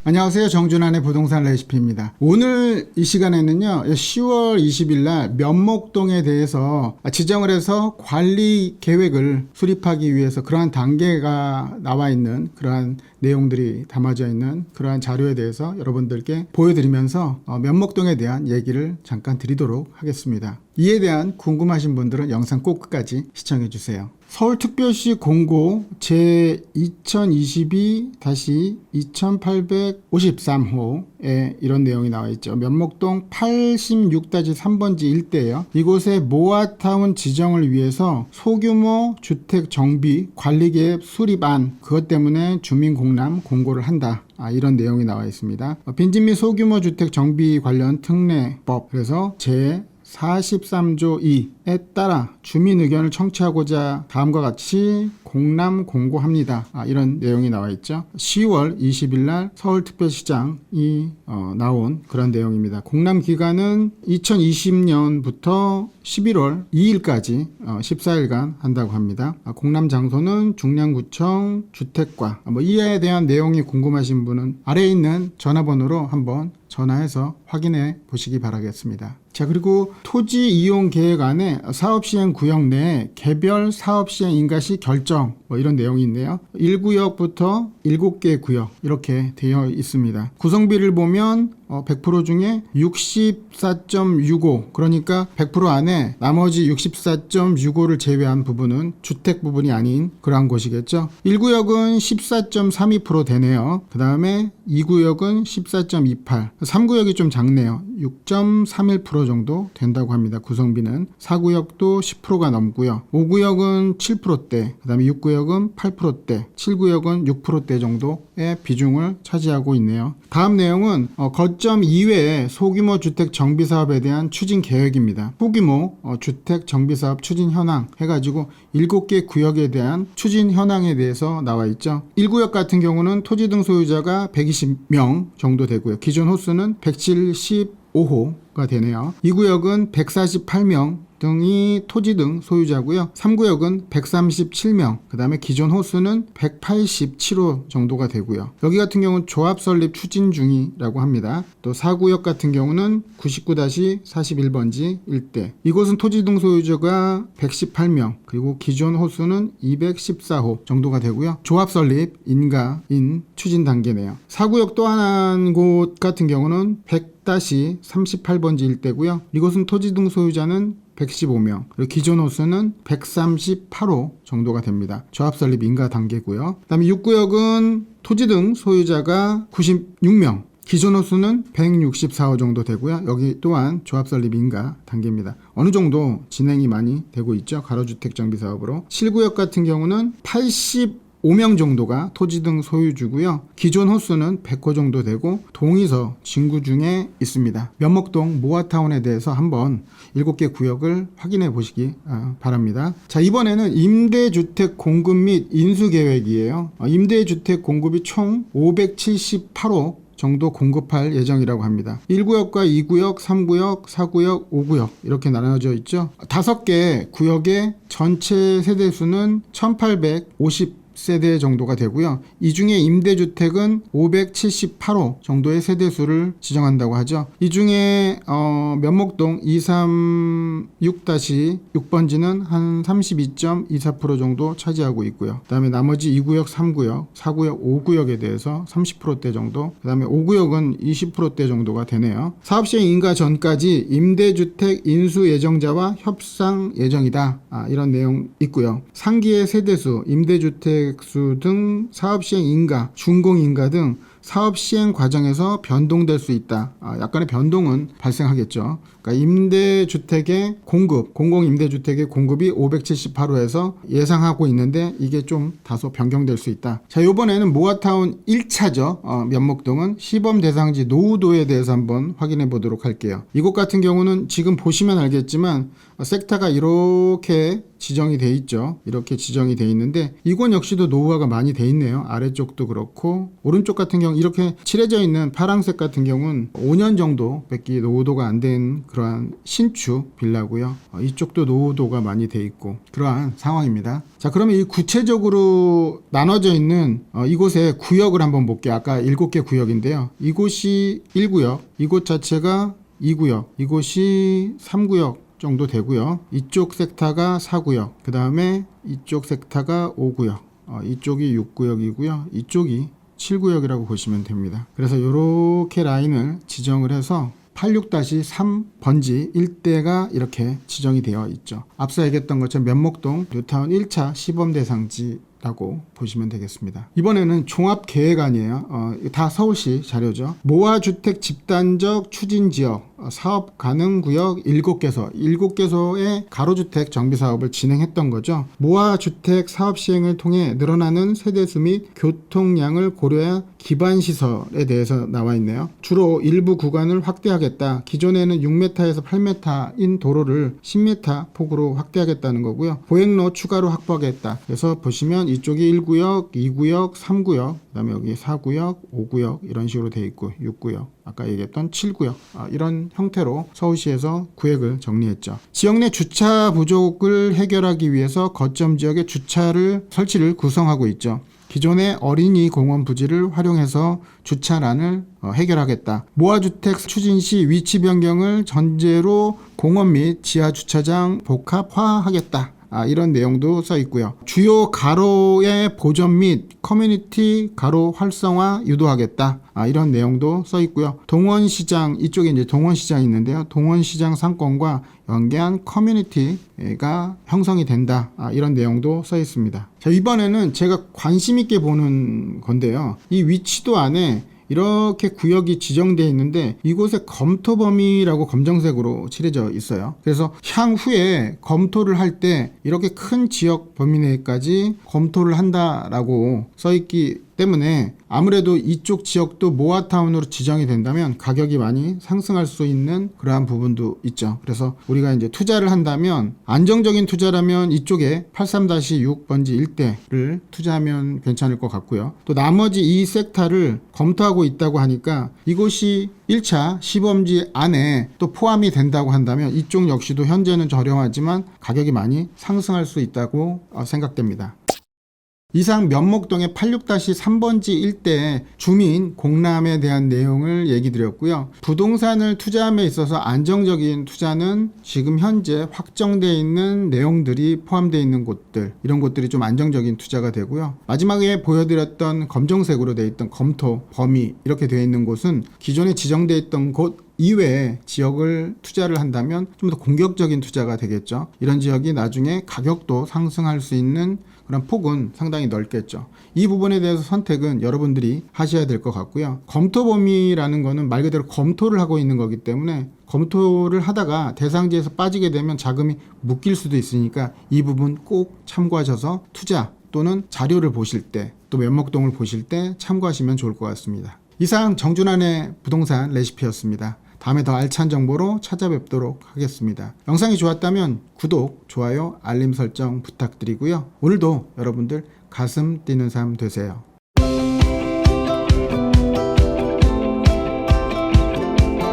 안녕하세요. 정준환의 부동산 레시피입니다. 오늘 이 시간에는요, 10월 20일 날 면목동에 대해서 지정을 해서 관리 계획을 수립하기 위해서 그러한 단계가 나와 있는 그러한 내용들이 담아져 있는 그러한 자료에 대해서 여러분들께 보여드리면서 면목동에 대한 얘기를 잠깐 드리도록 하겠습니다. 이에 대한 궁금하신 분들은 영상 꼭 끝까지 시청해 주세요. 서울특별시 공고 제2022-2853호에 이런 내용이 나와 있죠. 면목동 86-3번지 일대예요. 이곳에 모아타운 지정을 위해서 소규모 주택 정비 관리계획 수립안, 그것 때문에 주민공람 공고를 한다. 이런 내용이 나와 있습니다. 빈집 및 소규모 주택 정비 관련 특례법, 그래서 제43조 2에 따라 주민 의견을 청취하고자 다음과 같이 공람 공고합니다. 이런 내용이 나와 있죠. 10월 20일 날 서울특별시장이 나온 그런 내용입니다. 공람 기간은 2020년부터 11월 2일까지 14일간 한다고 합니다. 공람 장소는 중량구청 주택과, 이에 대한 내용이 궁금하신 분은 아래에 있는 전화번호로 한번 전화해서 확인해 보시기 바라겠습니다. 자, 그리고 토지 이용 계획 안에 사업 시행 구역 내에 개별 사업 시행 인가시 결정, 이런 내용이 있네요. 1구역부터 7개 구역 이렇게 되어 있습니다. 구성비를 보면 100% 중에 64.65, 그러니까 100% 안에 나머지 64.65를 제외한 부분은 주택 부분이 아닌 그러한 곳이겠죠. 1구역은 14.32% 되네요. 그 다음에 2구역은 14.28, 3구역이 좀 작네요. 6.31% 정도 된다고 합니다. 구성비는. 4구역도 10%가 넘고요. 5구역은 7%대, 그 다음에 6구역은 8%대, 7구역은 6%대 정도의 비중을 차지하고 있네요. 다음 내용은 거점 이외의 소규모 주택 정비 사업에 대한 추진 계획입니다. 소규모 주택 정비 사업 추진 현황 해가지고 7개 구역에 대한 추진 현황에 대해서 나와 있죠. 1구역 같은 경우는 토지 등 소유자가 120명 정도 되고요. 기존 호수는 175호가 되네요. 2구역은 148명 등이 토지 등 소유자고요. 3구역은 137명, 그 다음에 기존 호수는 187호 정도가 되고요. 여기 같은 경우는 조합 설립 추진 중이라고 합니다. 또 4구역 같은 경우는 99-41번지 일대, 이곳은 토지 등 소유자가 118명, 그리고 기존 호수는 214호 정도가 되고요. 조합 설립 인가인 추진 단계네요. 4구역 또 한 곳 같은 경우는 100-38번지 일대고요. 이곳은 토지 등 소유자는 115명, 그리고 기존 호수는 138호 정도가 됩니다. 조합 설립 인가 단계고요. 그 다음에 6구역은 토지 등 소유자가 96명, 기존 호수는 164호 정도 되고요. 여기 또한 조합 설립 인가 단계입니다. 어느 정도 진행이 많이 되고 있죠. 가로주택 정비 사업으로. 7구역 같은 경우는 85명 정도가 토지 등 소유주고요. 기존 호수는 100호 정도 되고 동의서 진구 중에 있습니다. 면목동 모아타운에 대해서 한번 7개 구역을 확인해 보시기 바랍니다. 자, 이번에는 임대주택 공급 및 인수계획이에요. 임대주택 공급이 총 578호 정도 공급할 예정이라고 합니다. 1구역과 2구역, 3구역, 4구역, 5구역 이렇게 나눠져 있죠. 5개 구역의 전체 세대수는 1850세대 정도가 되고요. 이 중에 임대주택은 578호 정도의 세대수를 지정한다고 하죠. 이 중에 면목동 236-6번지는 한 32.24% 정도 차지하고 있고요. 그 다음에 나머지 2구역, 3구역, 4구역, 5구역에 대해서 30%대 정도, 그 다음에 5구역은 20%대 정도가 되네요. 사업시행 인가 전까지 임대주택 인수 예정자와 협상 예정이다. 이런 내용 있고요. 상기의 세대수, 임대주택 수 등 사업시행 인가, 준공인가 등 사업시행 과정에서 변동될 수 있다. 약간의 변동은 발생하겠죠. 그러니까 임대주택의 공급, 공공임대주택의 공급이 578호에서 예상하고 있는데 이게 좀 다소 변경될 수 있다. 자, 이번에는 모아타운 1차죠. 면목동은 시범 대상지 노후도에 대해서 한번 확인해 보도록 할게요. 이곳 같은 경우는 지금 보시면 알겠지만 섹터가 이렇게 지정이 돼 있죠. 이렇게 지정이 돼 있는데 이곳 역시도 노후화가 많이 돼 있네요. 아래쪽도 그렇고 오른쪽 같은 경우 변경 이렇게 칠해져 있는 파란색 같은 경우는 5년 정도 밖에 노후도가 안 된 그러한 신축 빌라고요. 이쪽도 노후도가 많이 돼 있고 그러한 상황입니다. 자, 그러면 이 구체적으로 나눠져 있는 이곳의 구역을 한번 볼게요. 아까 7개 구역인데요. 이곳이 1구역, 이곳 자체가 2구역, 이곳이 3구역 정도 되고요. 이쪽 섹터가 4구역, 그 다음에 이쪽 섹터가 5구역, 이쪽이 6구역이고요. 이쪽이 7구역이라고 보시면 됩니다. 그래서 이렇게 라인을 지정을 해서 86-3 번지 일대가 이렇게 지정이 되어 있죠. 앞서 얘기했던 것처럼 면목동 뉴타운 1차 시범 대상지 라고 보시면 되겠습니다. 이번에는 종합계획안이에요. 다 서울시 자료죠. 모아주택 집단적 추진지역 사업 가능 구역 7개소의 가로주택 정비사업을 진행했던 거죠. 모아주택 사업 시행을 통해 늘어나는 세대수 및 교통량을 고려한 기반시설에 대해서 나와 있네요. 주로 일부 구간을 확대하겠다. 기존에는 6m에서 8m인 도로를 10m 폭으로 확대하겠다는 거고요. 보행로 추가로 확보하겠다. 그래서 보시면 이쪽이 1구역, 2구역, 3구역, 그 다음에 여기 4구역, 5구역 이런 식으로 되어 있고 6구역, 아까 얘기했던 7구역 이런 형태로 서울시에서 구획을 정리했죠. 지역 내 주차 부족을 해결하기 위해서 거점 지역에 주차를 설치를 구성하고 있죠. 기존의 어린이 공원 부지를 활용해서 주차난을 해결하겠다. 모아주택 추진 시 위치 변경을 전제로 공원 및 지하 주차장 복합화하겠다. 이런 내용도 써 있고요. 주요 가로의 보전 및 커뮤니티 가로 활성화 유도하겠다. 이런 내용도 써 있고요. 동원시장, 이쪽에 이제 동원시장이 있는데요. 동원시장 상권과 연계한 커뮤니티가 형성이 된다. 이런 내용도 써 있습니다. 자, 이번에는 제가 관심 있게 보는 건데요. 이 위치도 안에 이렇게 구역이 지정되어 있는데 이곳에 검토 범위라고 검정색으로 칠해져 있어요. 그래서 향후에 검토를 할 때 이렇게 큰 지역 범위 내까지 검토를 한다라고 써 있기 때문에 아무래도 이쪽 지역도 모아타운으로 지정이 된다면 가격이 많이 상승할 수 있는 그러한 부분도 있죠. 그래서 우리가 이제 투자를 한다면 안정적인 투자라면 이쪽에 83-6 번지 일대를 투자하면 괜찮을 것 같고요. 또 나머지 이 섹터를 검토하고 있다고 하니까 이곳이 1차 시범지 안에 또 포함이 된다고 한다면 이쪽 역시도 현재는 저렴하지만 가격이 많이 상승할 수 있다고 생각됩니다. 이상 면목동의 86-3번지 일대 주민 공람에 대한 내용을 얘기 드렸고요. 부동산을 투자함에 있어서 안정적인 투자는 지금 현재 확정되어 있는 내용들이 포함되어 있는 곳들, 이런 곳들이 좀 안정적인 투자가 되고요. 마지막에 보여드렸던 검정색으로 되어 있던 검토 범위 이렇게 되어 있는 곳은 기존에 지정되어 있던 곳 이외에 지역을 투자를 한다면 좀 더 공격적인 투자가 되겠죠. 이런 지역이 나중에 가격도 상승할 수 있는 그런 폭은 상당히 넓겠죠. 이 부분에 대해서 선택은 여러분들이 하셔야 될 것 같고요. 검토 범위라는 거는 말 그대로 검토를 하고 있는 거기 때문에 검토를 하다가 대상지에서 빠지게 되면 자금이 묶일 수도 있으니까 이 부분 꼭 참고하셔서 투자 또는 자료를 보실 때 또 면목동을 보실 때 참고하시면 좋을 것 같습니다. 이상 정준환의 부동산 레시피였습니다. 다음에 더 알찬 정보로 찾아뵙도록 하겠습니다. 영상이 좋았다면 구독, 좋아요, 알림 설정 부탁드리고요. 오늘도 여러분들 가슴 뛰는 삶 되세요.